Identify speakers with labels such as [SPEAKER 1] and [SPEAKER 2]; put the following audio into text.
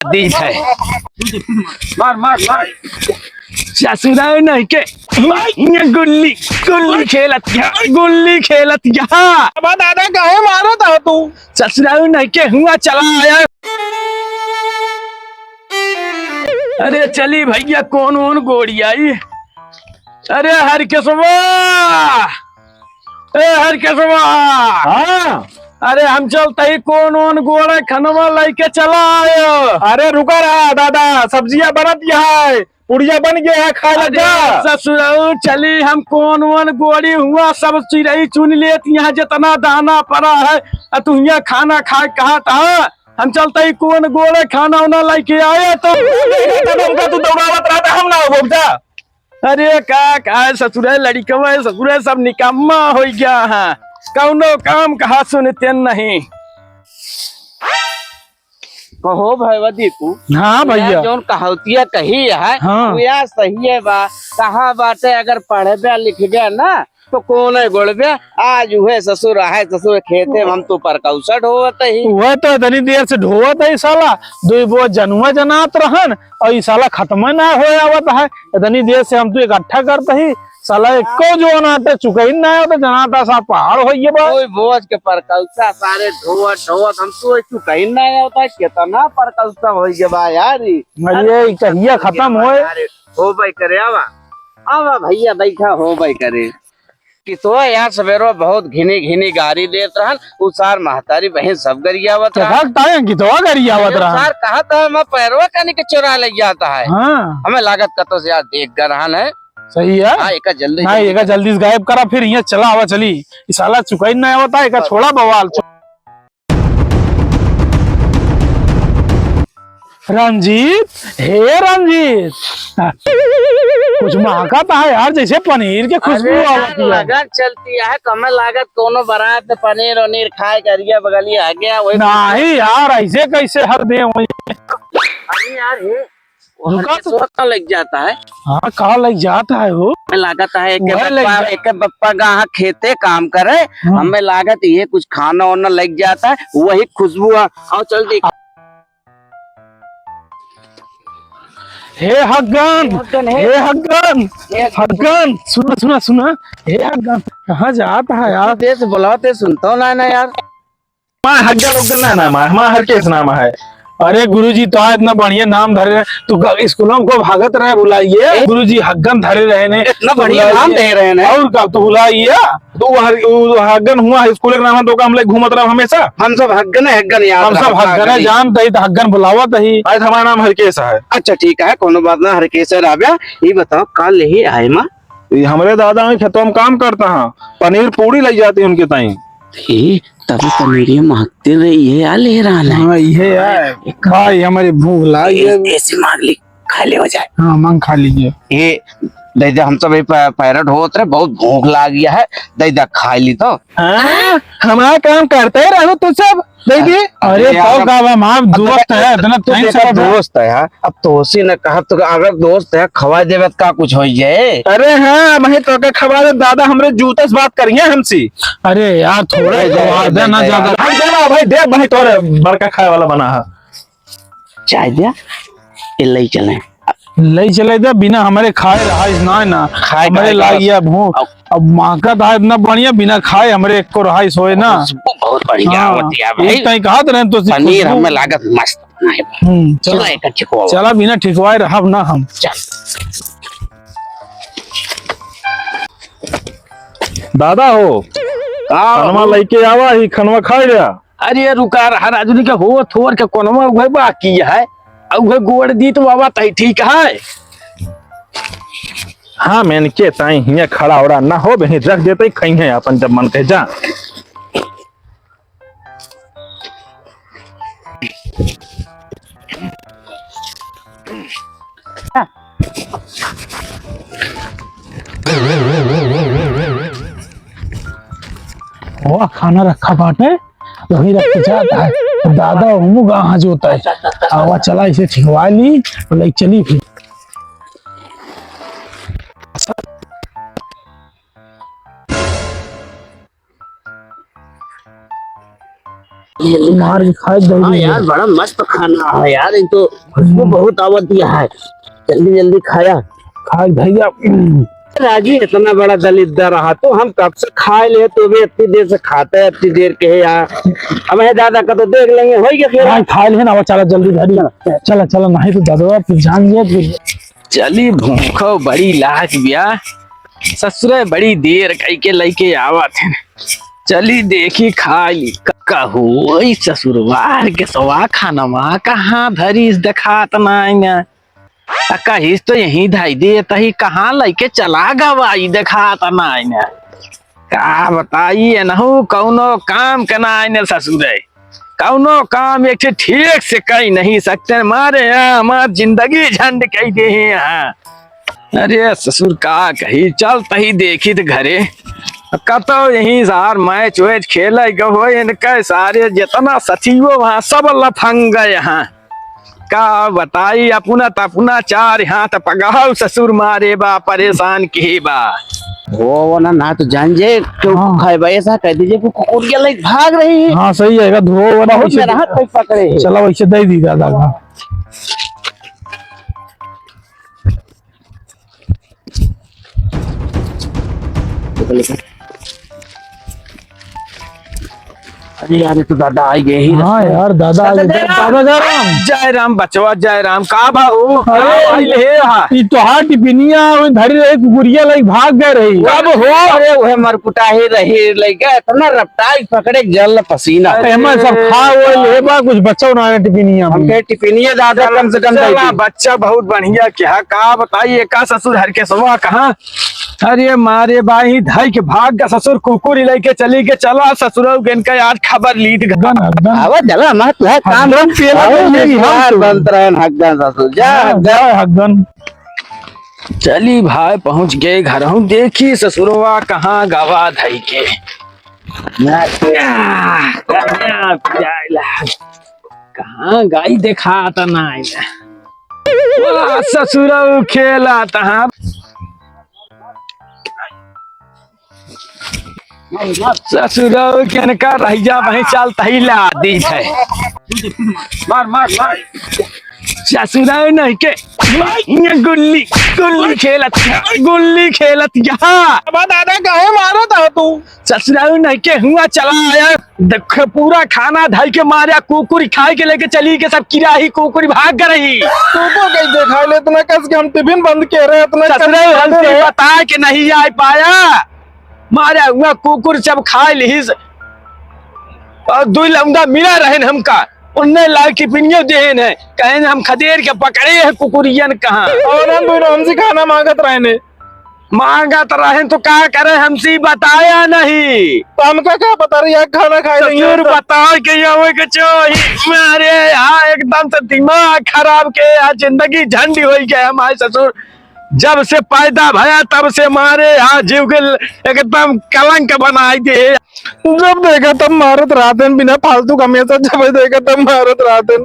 [SPEAKER 1] दी है।
[SPEAKER 2] मार मार मार
[SPEAKER 1] ससुराल नहीं के गुल्ली गुल्ली खेलत गुल्ली खेलत
[SPEAKER 2] अब दादा काहे मारो था तू?
[SPEAKER 1] ससुराल नहीं के हुआ चला आया। अरे चली भैया कौन गोड़ी आई। अरे हर केसवा हर केसवा।
[SPEAKER 2] हाँ
[SPEAKER 1] अरे हम चलते ही कौन गोड़ा खनवा लेके चला आयो।
[SPEAKER 2] अरे रुका रहा दादा, सब्जियां बनत है, पुड़िया बन गया है, खा लगा।
[SPEAKER 1] ससुराल चली हम कौन गोड़ी हुआ सब चिड़ई चुन लेती यहाँ जितना दाना पड़ा है तू यहाँ खाना खा कहा था। हम चलते ही कौन गोड़े खाना उना लेके आए तो
[SPEAKER 2] तू दौड़ावत रहता, हम ना बोलता।
[SPEAKER 1] अरे का ससुराल लड़कवा ससुराल सब निकम्मा हो गया है, कौनो काम कहा सुनते नहीं।
[SPEAKER 3] कहो भाई दीपू।
[SPEAKER 1] हाँ भैया
[SPEAKER 3] जोन कहावतिया कही है
[SPEAKER 1] हाँ।
[SPEAKER 3] वो सही है बा। कहा बाटे अगर पढ़े लिख गया ना तो कौन है गोड़बे। आज हुए ससुर है ससुर खेते हम तो परकौसा ढोवत ही।
[SPEAKER 2] वह तो इतनी देर से ढोवत है साला, दो वो जनुआ जनात रहन और ये साला खत्म ना हो आवत है। इतनी देर से हम तो इकट्ठा करते ही साला एको जो अनाते चुका ही ना होता जनाता सा पहाड़ हो ये बा।
[SPEAKER 3] कोई बोझ के परकौसा सारे ढोवत हम तो चुका ही ना होता। कितना परकौसा हो गया बा यार।
[SPEAKER 2] अरे कहिया खत्म
[SPEAKER 3] हो भाई करे आवा आवा भैया बैठा हो भाई करे कि तो यार सवेरो बहुत घिनी गाड़ी देत रहन उसार महतारी बहन सब गरियावत
[SPEAKER 2] रहन की तो गरियावत रहन
[SPEAKER 3] सर कहा था मैं पैरवा कनी के चुरा ले जाता है।
[SPEAKER 2] हाँ।
[SPEAKER 3] हमें लागत कतो से यार देख कर रहन है।
[SPEAKER 2] सही है।
[SPEAKER 3] हाँ एक जल्दी
[SPEAKER 2] हाँ एक जल्दी से गायब करा फिर यहाँ चला आवा चली। इस साला चुकाई ना होता एक छोड़ा बवाल। रंजीत हे रंजीत कुछ महकता है यार जैसे पनीर के खुशबू आती है।
[SPEAKER 3] लागत चलती है कम लागत कोनो बारात में पनीर वनीर खाए करिए बगली आ गया वही
[SPEAKER 2] नहीं यार ऐसे कैसे हर दे
[SPEAKER 3] अरे यार हे उनका तो लग जाता है।
[SPEAKER 2] हाँ कहा लग जाता है वो
[SPEAKER 3] लागत है एक बप्पा गाह खेते काम करे। हमें लागत ये कुछ खाना वाना लग जाता है वही खुशबू आओ चल देख।
[SPEAKER 2] हे हग्गन हे हग्गन हग्गन सुना सुना सुना हे हग्गन कहाँ जाता है यार।
[SPEAKER 3] देश बुलाते सुनता ना ना यार।
[SPEAKER 2] माँ हग्गन उग्गन ना माँ हर केस नाम है। अरे गुरुजी तो इतना बढ़िया नाम धरे तू स्कूलों को भागत रहे बुलाइए। गुरुजी हग्गन धरे रहे ने
[SPEAKER 3] इतना बढ़िया नाम दे रहे हैं
[SPEAKER 2] और का तो बुलाइए तो हग्गन हुआ स्कूल के नाम तो हम लोग घूमत रहे हमेशा।
[SPEAKER 3] हम सब हग्गन है हग्गन यार
[SPEAKER 2] हम सब हग्गन जानते ही तो हग्गन बुलावत ही। आज हमारा नाम हरकेश है।
[SPEAKER 3] अच्छा ठीक है कोनो बात ना हरकेश है राबिया। ये बताओ कल यही आए माँ
[SPEAKER 2] हमारे दादा में खेतों में काम करता है पनीर पूरी लग जाती है उनके ताई।
[SPEAKER 3] तभी पनीर महकते रही है यार ले रहा है।
[SPEAKER 2] हाँ ये यार भाई हमारी भूख लागी
[SPEAKER 3] ऐसे मांग ली खा ले हो जाए।
[SPEAKER 2] हाँ मांग खा लीजिए।
[SPEAKER 3] ये दैदा हम सब पैरट होत रहे बहुत भूख लाग गया है दैदा खा ली तो।
[SPEAKER 2] हमारा काम करते ही रहो तो सब देखिए। अरे दोस्त है इतना
[SPEAKER 3] दोस्त है यार अब तो उसी ने कहा तो अगर दोस्त है खवा देवे का कुछ हो जाए।
[SPEAKER 2] अरे हाँ मैं तो के खबा दे दादा हमरे जूते से बात करिए हमसे। अरे यार थोड़ा ना ज्यादा भाई दे भाई तोरे बड़का खाए वाला बना है
[SPEAKER 3] चाय दिया ले चले
[SPEAKER 2] ले चले दे बिना हमारे खाए रहा ना खाए हमारे लागिया भूख अब महका था इतना बढ़िया बिना खाए हमारे एक को रहा सोए ना
[SPEAKER 3] बहुत बढ़िया होती है भाई।
[SPEAKER 2] कहीं कहा तो
[SPEAKER 3] पनीर हमें लागत मस्त
[SPEAKER 2] चलो चला बिना ठिकवाए रहा ना हम दादा हो खनवा लेके आवा ही खनवा खा लिया।
[SPEAKER 1] अरे रुका रहा राजू का हो थोर के कोनमा उहे बाकी है उहे गोड़ दी तो बाबा तई ठीक है।
[SPEAKER 2] हाँ मैंने के ताई हिया खड़ा उड़ा ना हो बहनी रख देते कहीं है अपन जब मन कहे जा। वो खाना रखा बाटे वही रख के जाता है दादा कहाँ जोता है आवा चला इसे ठिकवा ली बोले चली फिर।
[SPEAKER 3] जल्दी जल्दी
[SPEAKER 2] मार के खाए
[SPEAKER 3] हाँ
[SPEAKER 2] दही
[SPEAKER 3] यार बड़ा मस्त खाना है यार, ये तो खुशबू बहुत आवत दिया है। जल्दी जल्दी खाया।
[SPEAKER 2] खाए भैया।
[SPEAKER 3] राजी इतना बड़ा दलिद्दर रहा तो हम कब से खाए ले, तो भी इतनी देर से खाते हैं, इतनी देर के है यार। अब है दादा का तो देख लेंगे, हो गया फिर।
[SPEAKER 2] हाँ खाए ले ना, वो चला जल्दी धरी चला चला, नहीं तो दादा फिर जान गया फिर।
[SPEAKER 1] चली भूखो बड़ी लाज बिया, ससुरे बड़ी देर कई के लइके आवत है। चली देखी खाई कहू ससुरवार के सवा खाना वहाँ कहाँ धरी दिखात ना कहिस तो यही धाई दे तही कहाँ लइके चला गवाई दिखात ना का बताइए नहु कौनो काम के ना ससुरे, कौनो काम एक ठीक से कही नहीं सकते, मारे यहाँ हमार जिंदगी झंड कही दे यहाँ। अरे ससुर का कही चल तही देखी तो घरे कतो यही सार मैच वैच खेल हो इनके सारे जितना सचिवो वहाँ सब लफंग यहाँ का बताई अपना तपना चार यहाँ तो पगाओ ससुर मारे बा परेशान की बा।
[SPEAKER 3] वो ना तो जान जे क्यों खाए भाई, ऐसा कह दीजिए कि कुकुरिया लाइक भाग रही है।
[SPEAKER 2] हाँ सही है, धो वाला
[SPEAKER 3] बहुत मेरा हाथ कोई पकड़े।
[SPEAKER 2] चला वैसे दे दी दादा का।
[SPEAKER 3] अरे यार तो दादा आई गए ही।
[SPEAKER 2] हाँ यार दादा आ गए। दादा जा राम।
[SPEAKER 1] जय राम बचवा जय राम का भाऊ।
[SPEAKER 2] अरे तो हाँ टिपिनिया धरी रही कुकुरिया लाइक भाग गए रही।
[SPEAKER 3] कब हो? अरे वह मरकुटा ही रही लइका इतना रफ्तार पकड़े जल पसीना।
[SPEAKER 2] अहमद सब खा वो ले बा कुछ बच्चा ना टिपिनिया में।
[SPEAKER 3] हमके टिफिनिया दादा कम से कम
[SPEAKER 1] चला बच्चा बहुत बढ़िया क्या का बताइए का ससुर हर के सवा कहाँ। अरे मारे बाही धाई के भाग का ससुर कुकुर लेके चली के चला ससुर इनका यार खबर लीड
[SPEAKER 3] आवाज जला मत है काम रन पेला यार बनत रहे हकदन ससुर जा
[SPEAKER 2] हकदन।
[SPEAKER 1] चली भाई पहुंच गए घर हूँ, देखी ससुरवा कहाँ गवा धाई के कहाँ गाई देखा था ना ससुर खेला था। ससुर किनका रहिया वहीं चलता ही ला दी है। मार मार मार ससुर नहीं के गुल्ली गुल्ली खेलत यहाँ
[SPEAKER 2] दादा कहे मारा था तू।
[SPEAKER 1] ससुर नहीं के हुआ चला आया देख पूरा खाना धाई के मारा कुकुर खाए के लेके चली के सब किरा ही कुकुर भाग रही।
[SPEAKER 2] तू तो कहीं देखा ले इतना कस के हम टिफिन बंद कर रहे इतना
[SPEAKER 1] ससुर बता के नहीं आ पाया, मारा हुआ कुकुर सब खा ली और दो लौंडा मिला रहे हमका उन्ने लाल की पिनियो देन है कहें हम खदेर के पकड़े हैं कुकुरियन कहाँ।
[SPEAKER 2] और हम दोनों हमसे खाना मांगत रहे तो क्या करे हमसे बताया नहीं तो हमका क्या पता रही खाना खाए
[SPEAKER 1] ससुर बताओ के ये के मारे यहाँ एकदम से दिमाग खराब के यहाँ जिंदगी झंडी हो गया हमारे ससुर जब से पैदा भया तब से मारे यहाँ जीव के एकदम कलंक बनाई दे।
[SPEAKER 2] जब देखा तब मारत रातन बिना फालतू का हमेशा जब देखा तब मारत रातन।